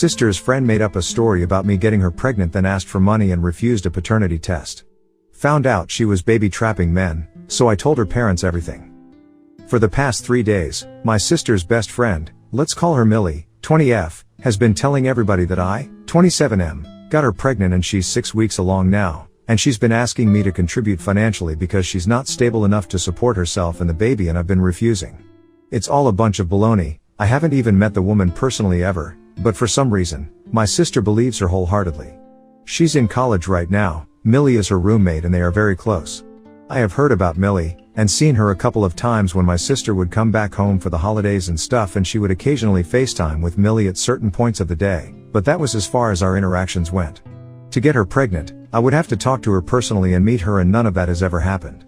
Sister's friend made up a story about me getting her pregnant, then asked for money and refused a paternity test. Found out she was baby trapping men, so I told her parents everything. For the past 3 days, my sister's best friend, let's call her Millie, 20F, has been telling everybody that I, 27M, got her pregnant and she's 6 weeks along now, and she's been asking me to contribute financially because she's not stable enough to support herself and the baby, and I've been refusing. It's all a bunch of baloney. I haven't even met the woman personally ever, but for some reason, my sister believes her wholeheartedly. She's in college right now, Millie is her roommate and they are very close. I have heard about Millie, and seen her a couple of times when my sister would come back home for the holidays and stuff, and she would occasionally FaceTime with Millie at certain points of the day, but that was as far as our interactions went. To get her pregnant, I would have to talk to her personally and meet her, and none of that has ever happened.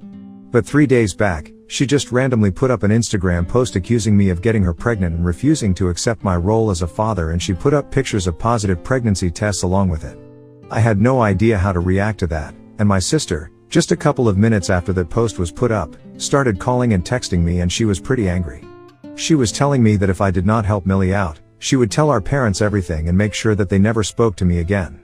But 3 days back, she just randomly put up an Instagram post accusing me of getting her pregnant and refusing to accept my role as a father, and she put up pictures of positive pregnancy tests along with it. I had no idea how to react to that, and my sister, just a couple of minutes after that post was put up, started calling and texting me, and she was pretty angry. She was telling me that if I did not help Millie out, she would tell our parents everything and make sure that they never spoke to me again.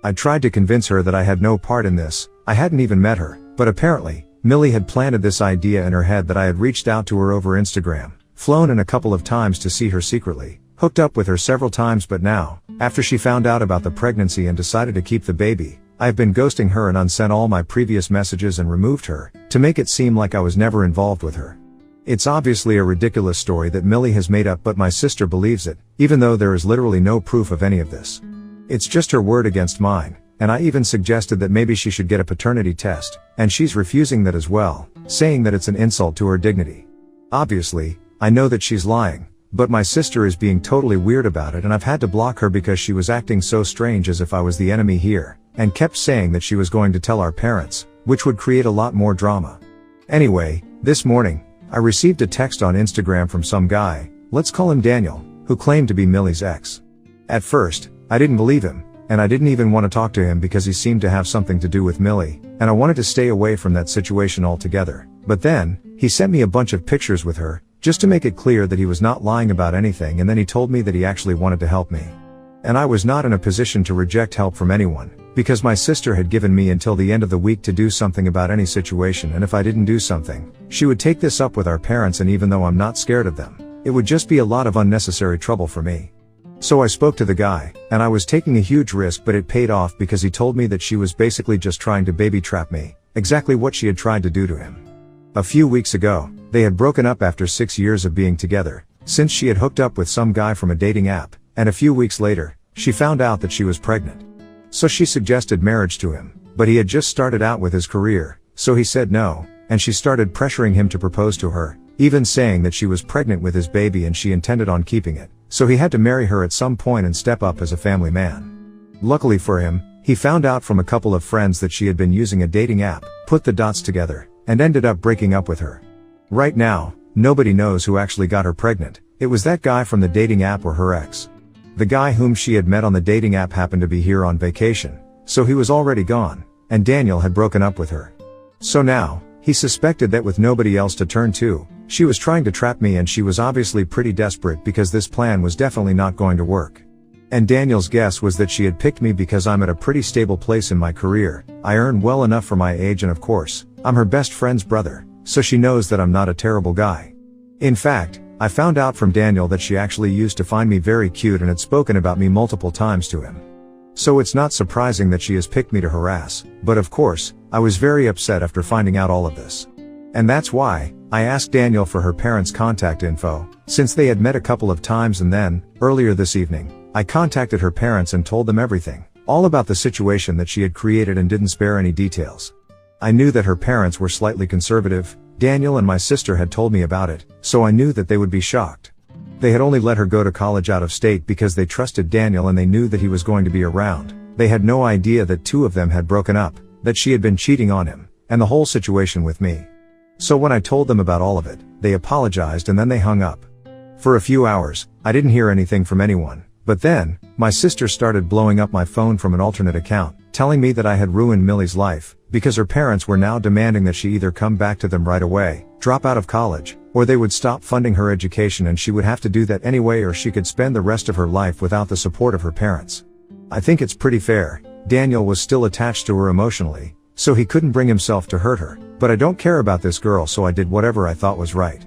I tried to convince her that I had no part in this, I hadn't even met her, but apparently, Millie had planted this idea in her head that I had reached out to her over Instagram, flown in a couple of times to see her secretly, hooked up with her several times, but now, after she found out about the pregnancy and decided to keep the baby, I have been ghosting her and unsent all my previous messages and removed her, to make it seem like I was never involved with her. It's obviously a ridiculous story that Millie has made up, but my sister believes it, even though there is literally no proof of any of this. It's just her word against mine, and I even suggested that maybe she should get a paternity test, and she's refusing that as well, saying that it's an insult to her dignity. Obviously, I know that she's lying, but my sister is being totally weird about it, and I've had to block her because she was acting so strange, as if I was the enemy here, and kept saying that she was going to tell our parents, which would create a lot more drama. Anyway, this morning, I received a text on Instagram from some guy, let's call him Daniel, who claimed to be Millie's ex. At first, I didn't believe him, and I didn't even want to talk to him because he seemed to have something to do with Millie, and I wanted to stay away from that situation altogether. But then, he sent me a bunch of pictures with her, just to make it clear that he was not lying about anything, and then he told me that he actually wanted to help me. And I was not in a position to reject help from anyone, because my sister had given me until the end of the week to do something about any situation, and if I didn't do something, she would take this up with our parents, and even though I'm not scared of them, it would just be a lot of unnecessary trouble for me. So I spoke to the guy, and I was taking a huge risk, but it paid off because he told me that she was basically just trying to baby trap me, exactly what she had tried to do to him. A few weeks ago, they had broken up after 6 years of being together, since she had hooked up with some guy from a dating app, and a few weeks later, she found out that she was pregnant. So she suggested marriage to him, but he had just started out with his career, so he said no, and she started pressuring him to propose to her, even saying that she was pregnant with his baby and she intended on keeping it, so he had to marry her at some point and step up as a family man. Luckily for him, he found out from a couple of friends that she had been using a dating app, put the dots together, and ended up breaking up with her. Right now, nobody knows who actually got her pregnant. It was that guy from the dating app or her ex. The guy whom she had met on the dating app happened to be here on vacation, so he was already gone, and Daniel had broken up with her. So now, he suspected that with nobody else to turn to, she was trying to trap me, and she was obviously pretty desperate because this plan was definitely not going to work. And Daniel's guess was that she had picked me because I'm at a pretty stable place in my career, I earn well enough for my age, and of course, I'm her best friend's brother, so she knows that I'm not a terrible guy. In fact, I found out from Daniel that she actually used to find me very cute and had spoken about me multiple times to him. So it's not surprising that she has picked me to harass, but of course, I was very upset after finding out all of this. And that's why, I asked Daniel for her parents' contact info, since they had met a couple of times, and then, earlier this evening, I contacted her parents and told them everything, all about the situation that she had created, and didn't spare any details. I knew that her parents were slightly conservative. Daniel and my sister had told me about it, so I knew that they would be shocked. They had only let her go to college out of state because they trusted Daniel and they knew that he was going to be around. They had no idea that two of them had broken up, that she had been cheating on him, and the whole situation with me. So when I told them about all of it, they apologized and then they hung up. For a few hours, I didn't hear anything from anyone, but then, my sister started blowing up my phone from an alternate account, telling me that I had ruined Millie's life, because her parents were now demanding that she either come back to them right away, drop out of college, or they would stop funding her education and she would have to do that anyway, or she could spend the rest of her life without the support of her parents. I think it's pretty fair. Daniel was still attached to her emotionally, so he couldn't bring himself to hurt her, but I don't care about this girl, so I did whatever I thought was right.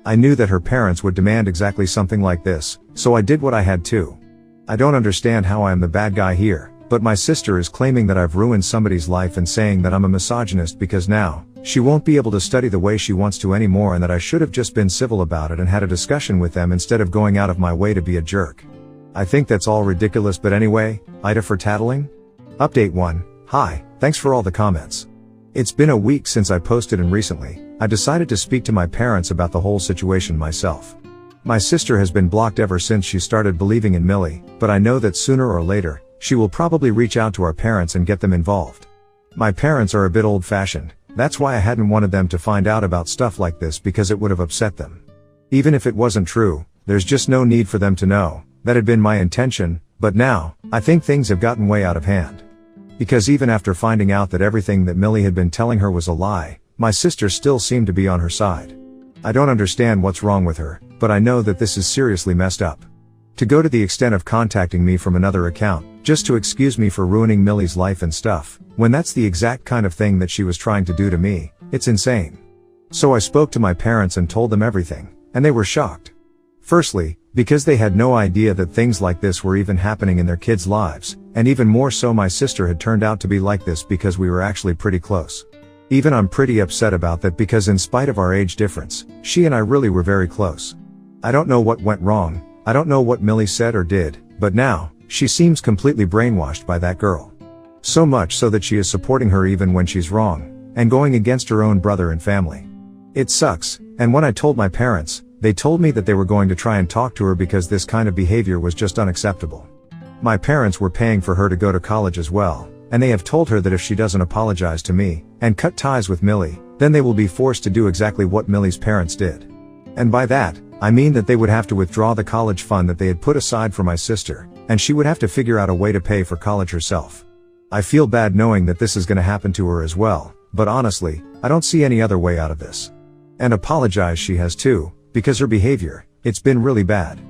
I knew that her parents would demand exactly something like this, so I did what I had to. I don't understand how I am the bad guy here, but my sister is claiming that I've ruined somebody's life and saying that I'm a misogynist because now, she won't be able to study the way she wants to anymore, and that I should have just been civil about it and had a discussion with them instead of going out of my way to be a jerk. I think that's all ridiculous, but anyway, Ida for tattling? Update 1. Hi, thanks for all the comments. It's been a week since I posted, and recently, I decided to speak to my parents about the whole situation myself. My sister has been blocked ever since she started believing in Millie, but I know that sooner or later, she will probably reach out to our parents and get them involved. My parents are a bit old-fashioned, that's why I hadn't wanted them to find out about stuff like this, because it would have upset them. Even if it wasn't true, there's just no need for them to know. That had been my intention, but now, I think things have gotten way out of hand. Because even after finding out that everything that Millie had been telling her was a lie, my sister still seemed to be on her side. I don't understand what's wrong with her, but I know that this is seriously messed up. To go to the extent of contacting me from another account, just to excuse me for ruining Millie's life and stuff, when that's the exact kind of thing that she was trying to do to me, it's insane. So I spoke to my parents and told them everything, and they were shocked. Firstly, because they had no idea that things like this were even happening in their kids' lives, and even more so, my sister had turned out to be like this because we were actually pretty close. Even I'm pretty upset about that, because in spite of our age difference, she and I really were very close. I don't know what went wrong, I don't know what Millie said or did, but now, she seems completely brainwashed by that girl. So much so that she is supporting her even when she's wrong, and going against her own brother and family. It sucks, and when I told my parents, they told me that they were going to try and talk to her because this kind of behavior was just unacceptable. My parents were paying for her to go to college as well, and they have told her that if she doesn't apologize to me, and cut ties with Millie, then they will be forced to do exactly what Millie's parents did. And by that, I mean that they would have to withdraw the college fund that they had put aside for my sister, and she would have to figure out a way to pay for college herself. I feel bad knowing that this is going to happen to her as well, but honestly, I don't see any other way out of this. And apologize she has too, because her behavior, it's been really bad.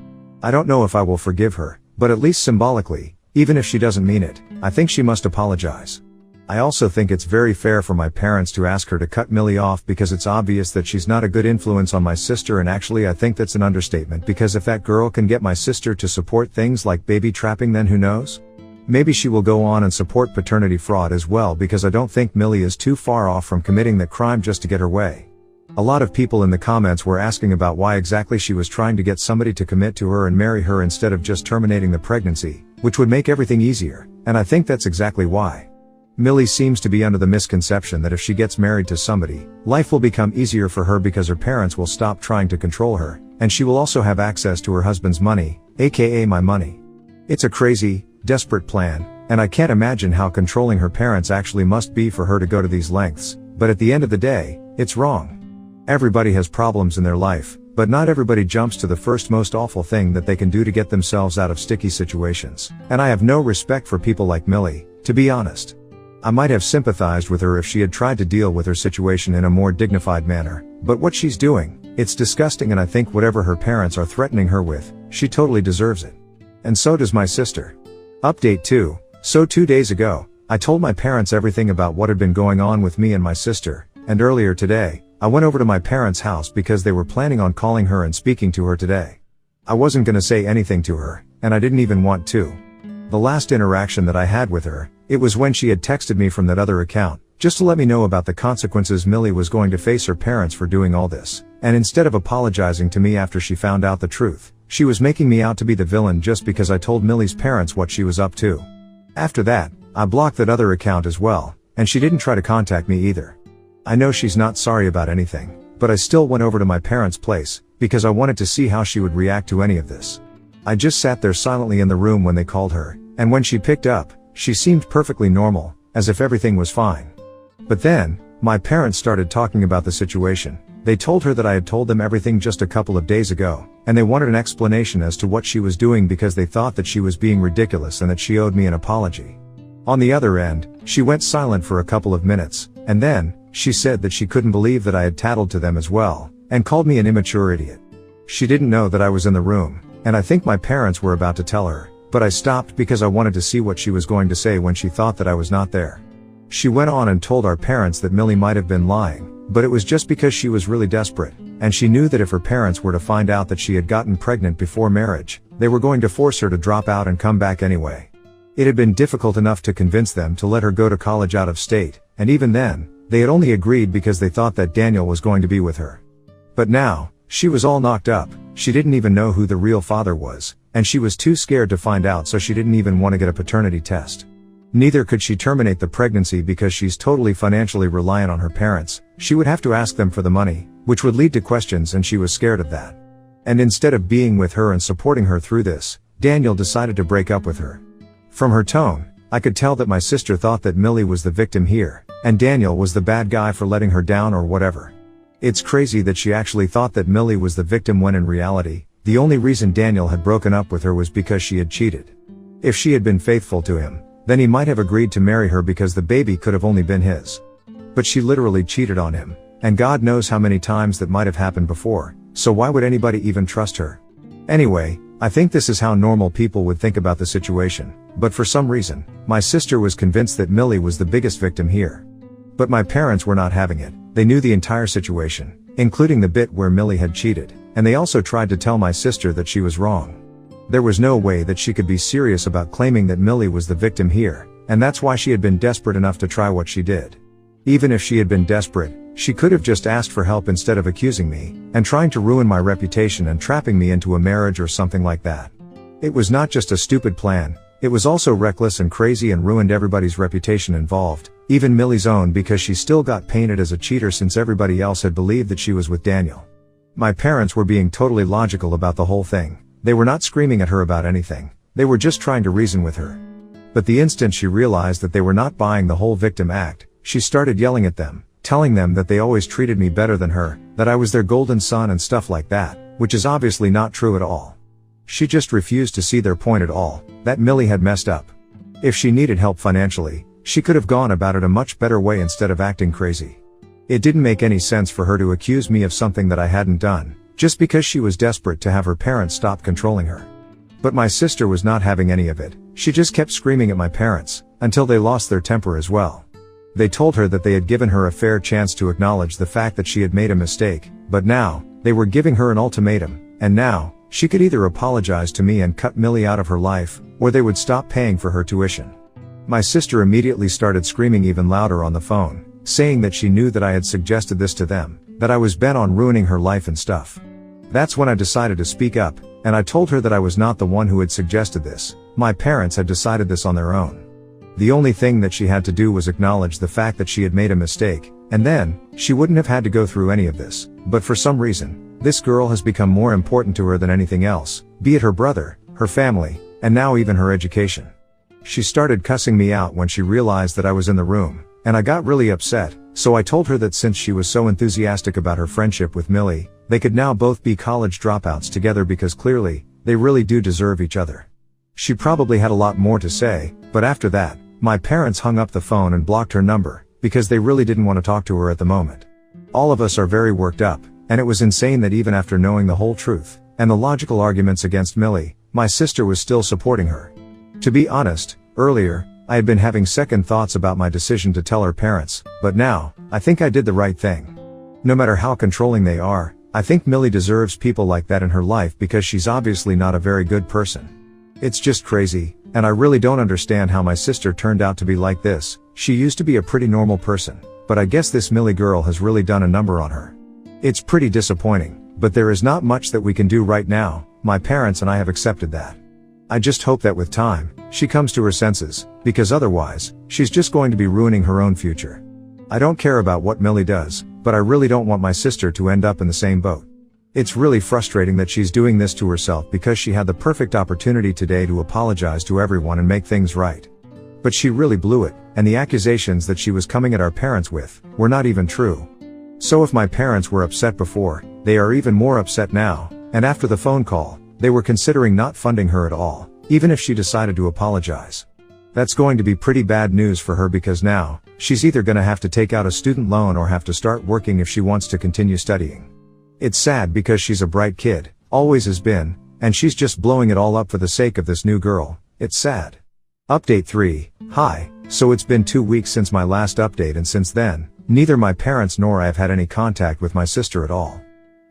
I don't know if I will forgive her, but at least symbolically, even if she doesn't mean it, I think she must apologize. I also think it's very fair for my parents to ask her to cut Millie off, because it's obvious that she's not a good influence on my sister, and actually I think that's an understatement, because if that girl can get my sister to support things like baby trapping, then who knows? Maybe she will go on and support paternity fraud as well, because I don't think Millie is too far off from committing that crime just to get her way. A lot of people in the comments were asking about why exactly she was trying to get somebody to commit to her and marry her instead of just terminating the pregnancy, which would make everything easier, and I think that's exactly why. Millie seems to be under the misconception that if she gets married to somebody, life will become easier for her because her parents will stop trying to control her, and she will also have access to her husband's money, aka my money. It's a crazy, desperate plan, and I can't imagine how controlling her parents actually must be for her to go to these lengths, but at the end of the day, it's wrong. Everybody has problems in their life, but not everybody jumps to the first most awful thing that they can do to get themselves out of sticky situations, and I have no respect for people like Millie, to be honest. I might have sympathized with her if she had tried to deal with her situation in a more dignified manner, but what she's doing, it's disgusting, and I think whatever her parents are threatening her with, she totally deserves it. And so does my sister. Update 2. So 2 days ago, I told my parents everything about what had been going on with me and my sister, and earlier today, I went over to my parents' house because they were planning on calling her and speaking to her today. I wasn't gonna say anything to her, and I didn't even want to. The last interaction that I had with her, it was when she had texted me from that other account, just to let me know about the consequences Millie was going to face her parents for doing all this, and instead of apologizing to me after she found out the truth, she was making me out to be the villain just because I told Millie's parents what she was up to. After that, I blocked that other account as well, and she didn't try to contact me either. I know she's not sorry about anything, but I still went over to my parents' place, because I wanted to see how she would react to any of this. I just sat there silently in the room when they called her, and when she picked up, she seemed perfectly normal, as if everything was fine. But then, my parents started talking about the situation. They told her that I had told them everything just a couple of days ago, and they wanted an explanation as to what she was doing because they thought that she was being ridiculous and that she owed me an apology. On the other end, she went silent for a couple of minutes, and then, she said that she couldn't believe that I had tattled to them as well, and called me an immature idiot. She didn't know that I was in the room, and I think my parents were about to tell her, but I stopped because I wanted to see what she was going to say when she thought that I was not there. She went on and told our parents that Millie might have been lying, but it was just because she was really desperate, and she knew that if her parents were to find out that she had gotten pregnant before marriage, they were going to force her to drop out and come back anyway. It had been difficult enough to convince them to let her go to college out of state, and even then, they had only agreed because they thought that Daniel was going to be with her. But now, she was all knocked up, she didn't even know who the real father was, and she was too scared to find out, so she didn't even want to get a paternity test. Neither could she terminate the pregnancy because she's totally financially reliant on her parents. She would have to ask them for the money, which would lead to questions, and she was scared of that. And instead of being with her and supporting her through this, Daniel decided to break up with her. From her tone, I could tell that my sister thought that Millie was the victim here, and Daniel was the bad guy for letting her down or whatever. It's crazy that she actually thought that Millie was the victim when in reality, the only reason Daniel had broken up with her was because she had cheated. If she had been faithful to him, then he might have agreed to marry her because the baby could have only been his. But she literally cheated on him, and God knows how many times that might have happened before, so why would anybody even trust her? Anyway, I think this is how normal people would think about the situation, but for some reason, my sister was convinced that Millie was the biggest victim here. But my parents were not having it. They knew the entire situation, including the bit where Millie had cheated, and they also tried to tell my sister that she was wrong. There was no way that she could be serious about claiming that Millie was the victim here, and that's why she had been desperate enough to try what she did. Even if she had been desperate, she could have just asked for help instead of accusing me, and trying to ruin my reputation and trapping me into a marriage or something like that. It was not just a stupid plan, it was also reckless and crazy and ruined everybody's reputation involved, even Millie's own, because she still got painted as a cheater since everybody else had believed that she was with Daniel. My parents were being totally logical about the whole thing. They were not screaming at her about anything, they were just trying to reason with her. But the instant she realized that they were not buying the whole victim act, she started yelling at them, telling them that they always treated me better than her, that I was their golden son and stuff like that, which is obviously not true at all. She just refused to see their point at all, that Millie had messed up. If she needed help financially, she could have gone about it a much better way instead of acting crazy. It didn't make any sense for her to accuse me of something that I hadn't done, just because she was desperate to have her parents stop controlling her. But my sister was not having any of it. She just kept screaming at my parents, until they lost their temper as well. They told her that they had given her a fair chance to acknowledge the fact that she had made a mistake, but now, they were giving her an ultimatum, and now, she could either apologize to me and cut Millie out of her life, or they would stop paying for her tuition. My sister immediately started screaming even louder on the phone, saying that she knew that I had suggested this to them, that I was bent on ruining her life and stuff. That's when I decided to speak up, and I told her that I was not the one who had suggested this. My parents had decided this on their own. The only thing that she had to do was acknowledge the fact that she had made a mistake, and then, she wouldn't have had to go through any of this. But for some reason, this girl has become more important to her than anything else, be it her brother, her family, and now even her education. She started cussing me out when she realized that I was in the room, and I got really upset, so I told her that since she was so enthusiastic about her friendship with Millie, they could now both be college dropouts together because clearly, they really do deserve each other. She probably had a lot more to say, but after that, my parents hung up the phone and blocked her number, because they really didn't want to talk to her at the moment. All of us are very worked up, and it was insane that even after knowing the whole truth, and the logical arguments against Millie, my sister was still supporting her. To be honest, earlier, I had been having second thoughts about my decision to tell her parents, but now, I think I did the right thing. No matter how controlling they are, I think Millie deserves people like that in her life because she's obviously not a very good person. It's just crazy, and I really don't understand how my sister turned out to be like this. She used to be a pretty normal person, but I guess this Millie girl has really done a number on her. It's pretty disappointing, but there is not much that we can do right now. My parents and I have accepted that. I just hope that with time, she comes to her senses, because otherwise, she's just going to be ruining her own future. I don't care about what Millie does, but I really don't want my sister to end up in the same boat. It's really frustrating that she's doing this to herself because she had the perfect opportunity today to apologize to everyone and make things right. But she really blew it, and the accusations that she was coming at our parents with were not even true. So if my parents were upset before, they are even more upset now, and after the phone call, they were considering not funding her at all, even if she decided to apologize. That's going to be pretty bad news for her because now, she's either gonna have to take out a student loan or have to start working if she wants to continue studying. It's sad because she's a bright kid, always has been, and she's just blowing it all up for the sake of this new girl. It's sad. Update 3. Hi, so it's been 2 weeks since my last update, and since then, neither my parents nor I have had any contact with my sister at all.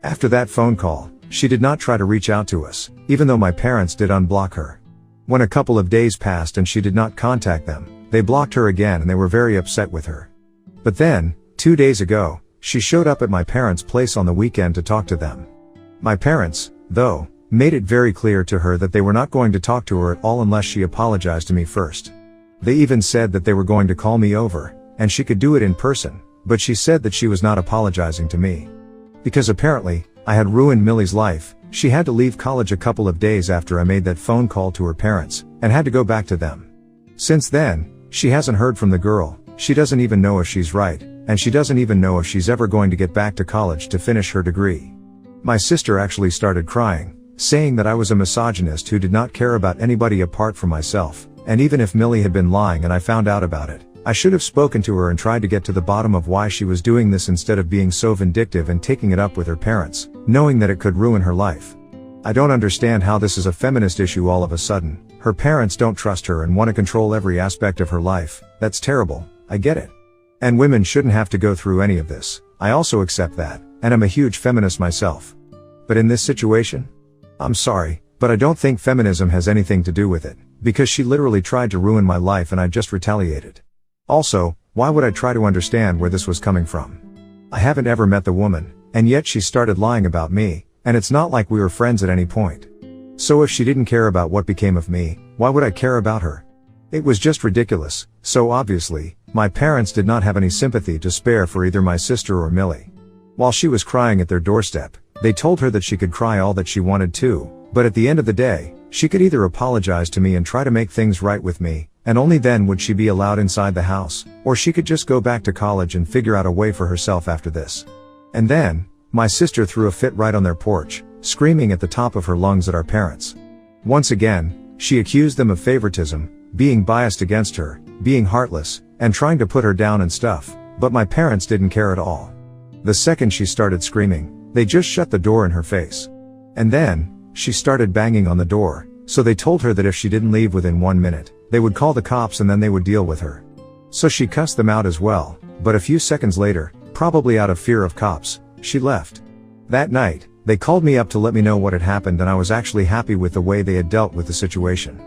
After that phone call, she did not try to reach out to us, even though my parents did unblock her. When a couple of days passed and she did not contact them, they blocked her again and they were very upset with her. But then, 2 days ago, she showed up at my parents' place on the weekend to talk to them. My parents, though, made it very clear to her that they were not going to talk to her at all unless she apologized to me first. They even said that they were going to call me over, and she could do it in person, but she said that she was not apologizing to me. Because apparently, I had ruined Millie's life. She had to leave college a couple of days after I made that phone call to her parents, and had to go back to them. Since then, she hasn't heard from the girl, she doesn't even know if she's right, and she doesn't even know if she's ever going to get back to college to finish her degree. My sister actually started crying, saying that I was a misogynist who did not care about anybody apart from myself, and even if Millie had been lying and I found out about it, I should have spoken to her and tried to get to the bottom of why she was doing this instead of being so vindictive and taking it up with her parents, knowing that it could ruin her life. I don't understand how this is a feminist issue all of a sudden. Her parents don't trust her and want to control every aspect of her life. That's terrible, I get it. And women shouldn't have to go through any of this. I also accept that, and I'm a huge feminist myself. But in this situation? I'm sorry, but I don't think feminism has anything to do with it, because she literally tried to ruin my life and I just retaliated. Also, why would I try to understand where this was coming from? I haven't ever met the woman, and yet she started lying about me, and it's not like we were friends at any point. So if she didn't care about what became of me, why would I care about her? It was just ridiculous. So obviously, my parents did not have any sympathy to spare for either my sister or Millie. While she was crying at their doorstep, they told her that she could cry all that she wanted to, but at the end of the day, she could either apologize to me and try to make things right with me, and only then would she be allowed inside the house, or she could just go back to college and figure out a way for herself after this. And then, my sister threw a fit right on their porch, screaming at the top of her lungs at our parents. Once again, she accused them of favoritism, being biased against her, being heartless, and trying to put her down and stuff, but my parents didn't care at all. The second she started screaming, they just shut the door in her face. And then, she started banging on the door, so they told her that if she didn't leave within 1 minute, they would call the cops and then they would deal with her. So she cussed them out as well, but a few seconds later, probably out of fear of cops, she left. That night, they called me up to let me know what had happened and I was actually happy with the way they had dealt with the situation.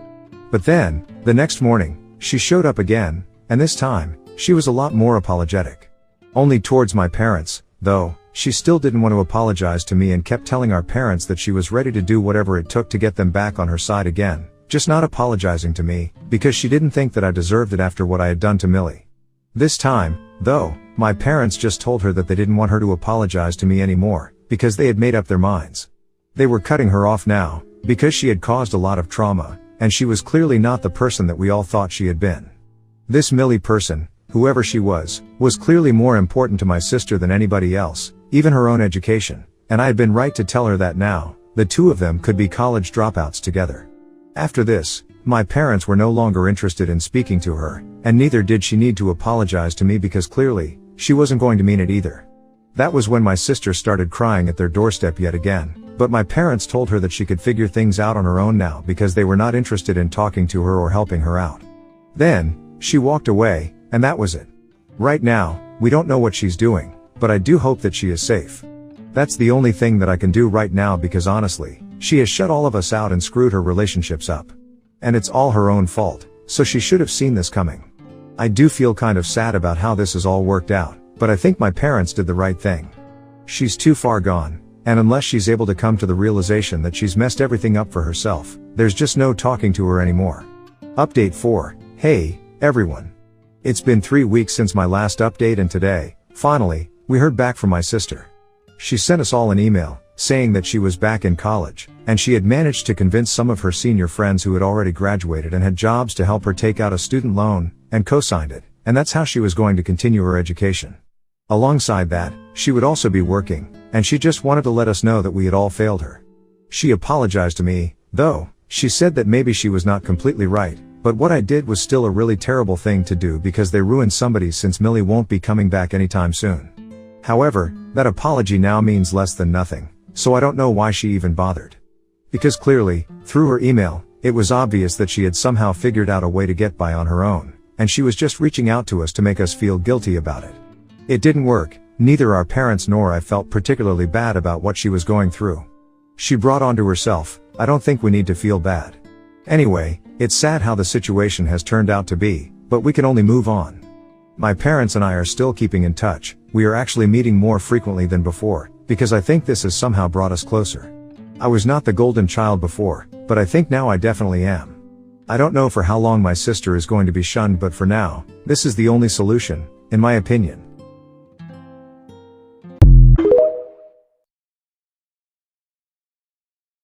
But then, the next morning, she showed up again, and this time, she was a lot more apologetic. Only towards my parents, though, she still didn't want to apologize to me and kept telling our parents that she was ready to do whatever it took to get them back on her side again, just not apologizing to me, because she didn't think that I deserved it after what I had done to Millie. This time, though, my parents just told her that they didn't want her to apologize to me anymore, because they had made up their minds. They were cutting her off now, because she had caused a lot of trauma, and she was clearly not the person that we all thought she had been. This Millie person, whoever she was clearly more important to my sister than anybody else, even her own education, and I had been right to tell her that now, the two of them could be college dropouts together. After this, my parents were no longer interested in speaking to her, and neither did she need to apologize to me because clearly, she wasn't going to mean it either. That was when my sister started crying at their doorstep yet again, but my parents told her that she could figure things out on her own now because they were not interested in talking to her or helping her out. Then, she walked away, and that was it. Right now, we don't know what she's doing, but I do hope that she is safe. That's the only thing that I can do right now because honestly, she has shut all of us out and screwed her relationships up. And it's all her own fault, so she should have seen this coming. I do feel kind of sad about how this has all worked out, but I think my parents did the right thing. She's too far gone, and unless she's able to come to the realization that she's messed everything up for herself, there's just no talking to her anymore. Update 4. Hey, everyone. It's been 3 weeks since my last update and today, finally, we heard back from my sister. She sent us all an email, saying that she was back in college, and she had managed to convince some of her senior friends who had already graduated and had jobs to help her take out a student loan, and co-signed it, and that's how she was going to continue her education. Alongside that, she would also be working, and she just wanted to let us know that we had all failed her. She apologized to me, though, she said that maybe she was not completely right, But what I did was still a really terrible thing to do because they ruined somebody since Millie won't be coming back anytime soon. However, that apology now means less than nothing, so I don't know why she even bothered. Because clearly, through her email, it was obvious that she had somehow figured out a way to get by on her own, and she was just reaching out to us to make us feel guilty about it. It didn't work, neither our parents nor I felt particularly bad about what she was going through. She brought onto herself, I don't think we need to feel bad. Anyway, it's sad how the situation has turned out to be, but we can only move on. My parents and I are still keeping in touch, we are actually meeting more frequently than before, because I think this has somehow brought us closer. I was not the golden child before, but I think now I definitely am. I don't know for how long my sister is going to be shunned, but for now, this is the only solution, in my opinion.